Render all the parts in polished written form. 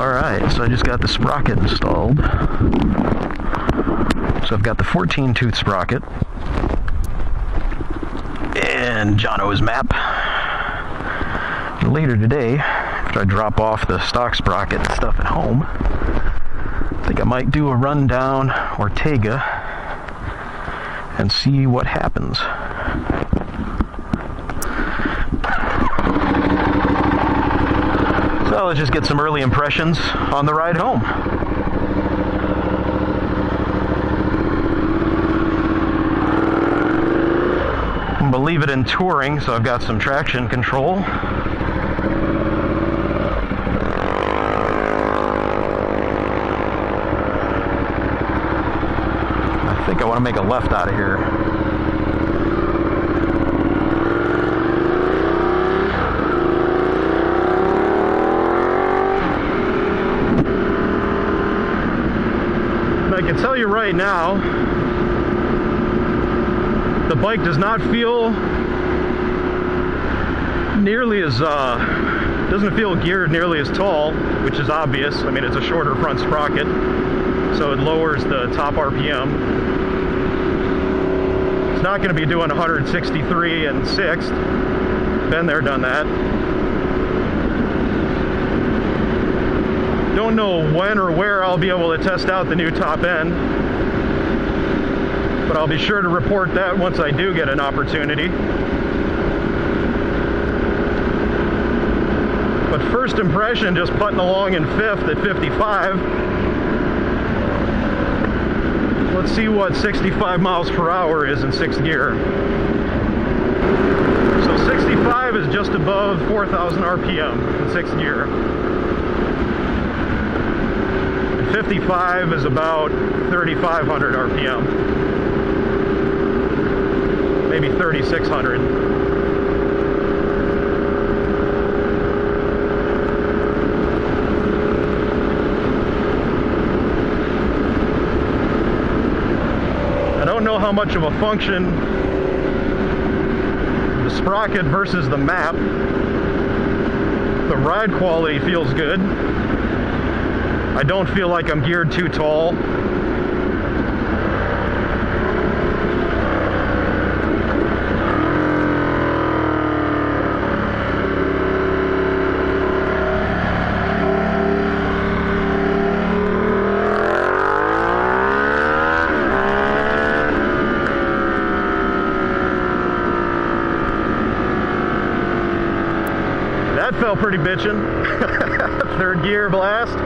Alright, so I just got the sprocket installed. So I've got the 14 tooth sprocket and Jono's map. And later today, after I drop off the stock sprocket and stuff at home, I think I might do a rundown Ortega and see what happens. So let's just get some early impressions on the ride home. I'm gonna leave it in touring, so I've got some traction control. I think I want to make a left out of here. I can tell you right now, the bike does not feel nearly as, doesn't feel geared nearly as tall, which is obvious. I mean, it's a shorter front sprocket, so it lowers the top RPM. It's not going to be doing 163 and 6th. Been there, done that. Don't know when or where I'll be able to test out the new top end, but I'll be sure to report that once I do get an opportunity. But first impression, just putting along in 5th at 55. Let's see what 65 miles per hour is in 6th gear. So 65 is just above 4,000 RPM in 6th gear. 55 is about 3,500 RPM, maybe 3,600. I don't know how much of a function the sprocket versus the map. The ride quality feels good. I don't feel like I'm geared too tall. That felt pretty bitchin'. 3rd gear blast.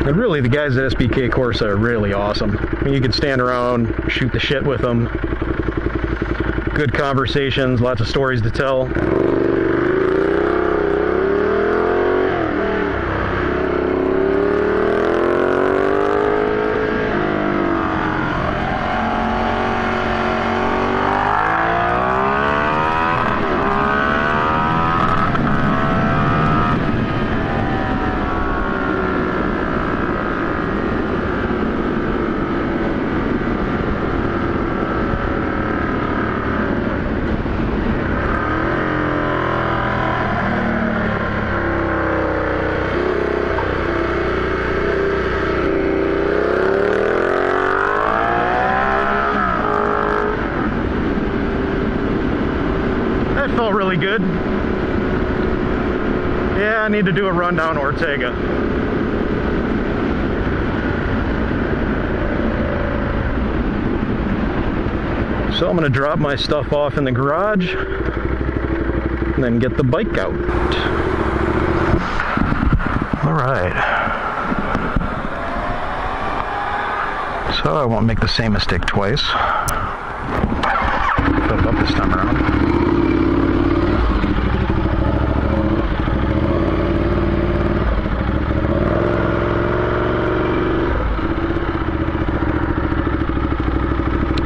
And really, the guys at SBK Corse are really awesome. I mean, you could stand around, shoot the shit with them. Good conversations, lots of stories to tell. Felt really good. Yeah, I need to do a rundown Ortega. So I'm going to drop my stuff off in the garage and then get the bike out. Alright. So I won't make the same mistake twice. Flip up this time around.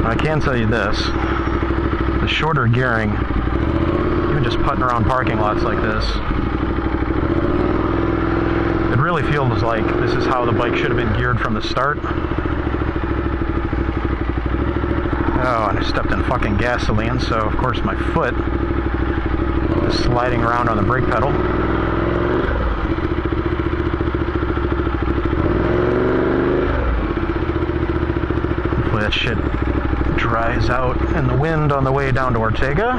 I can tell you this, the shorter gearing, even just putting around parking lots like this, it really feels like this is how the bike should have been geared from the start. Oh, and I stepped in fucking gasoline, so of course my foot is sliding around on the brake pedal. Hopefully that shit dries out in the wind on the way down to Ortega.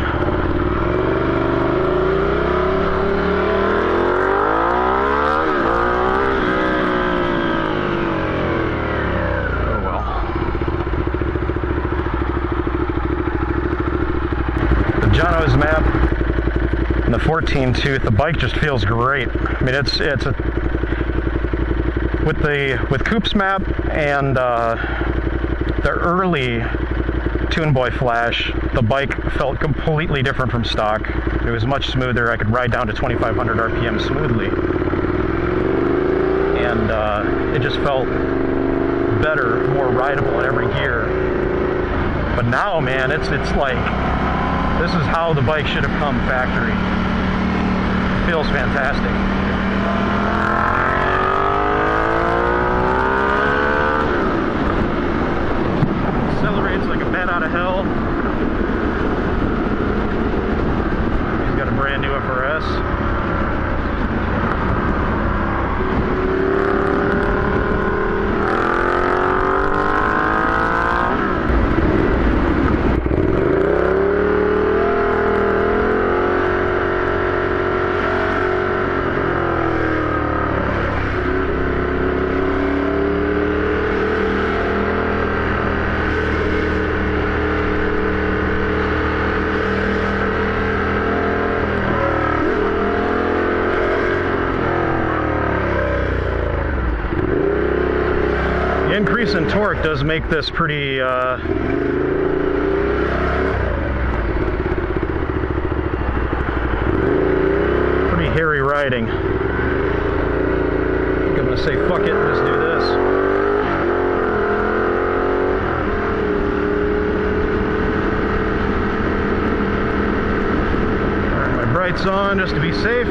Jono's map and the 14 tooth, the bike just feels great. I mean, it's a with Coop's map and the early Toon Boy Flash, the bike felt completely different from stock. It was much smoother. I could ride down to 2,500 RPM smoothly, and it just felt better, more rideable in every gear. But now, man, it's like, this is how the bike should have come factory. It feels fantastic. Accelerates like a bat out of hell. He's got a brand new FRS. Increase in torque does make this pretty pretty hairy riding. I think I'm gonna say fuck it and just do this. Turn my brights on just to be safe.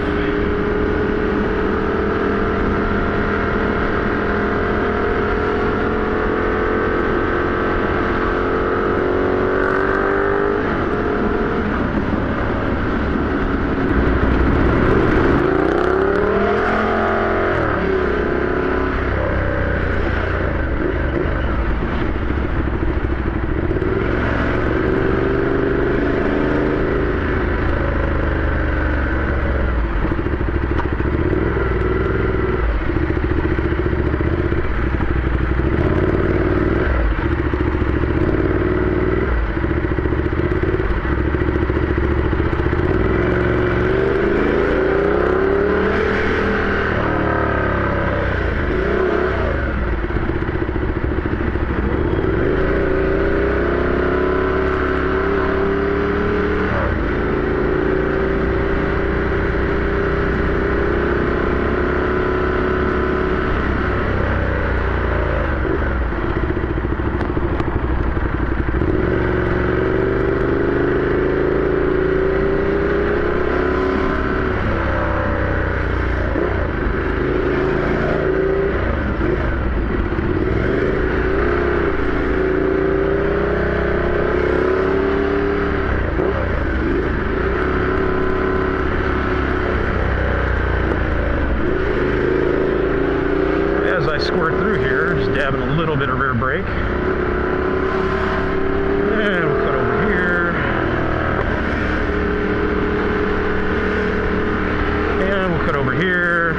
Squirt through here, just dabbing a little bit of rear brake. And we'll cut over here. And we'll cut over here.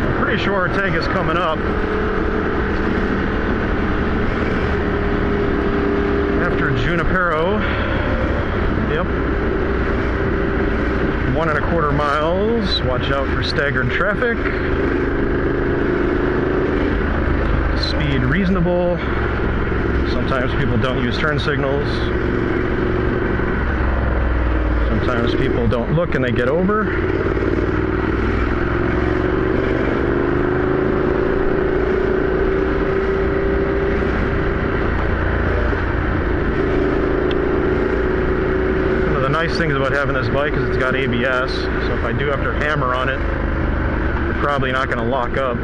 I'm pretty sure Ortega's coming up. Junipero. Yep. 1.25 miles. Watch out for staggered traffic. Speed reasonable. Sometimes people don't use turn signals. Sometimes people don't look and they get over. nice things about having this bike is it's got ABS, so if I do have to hammer on it, it's probably not going to lock up.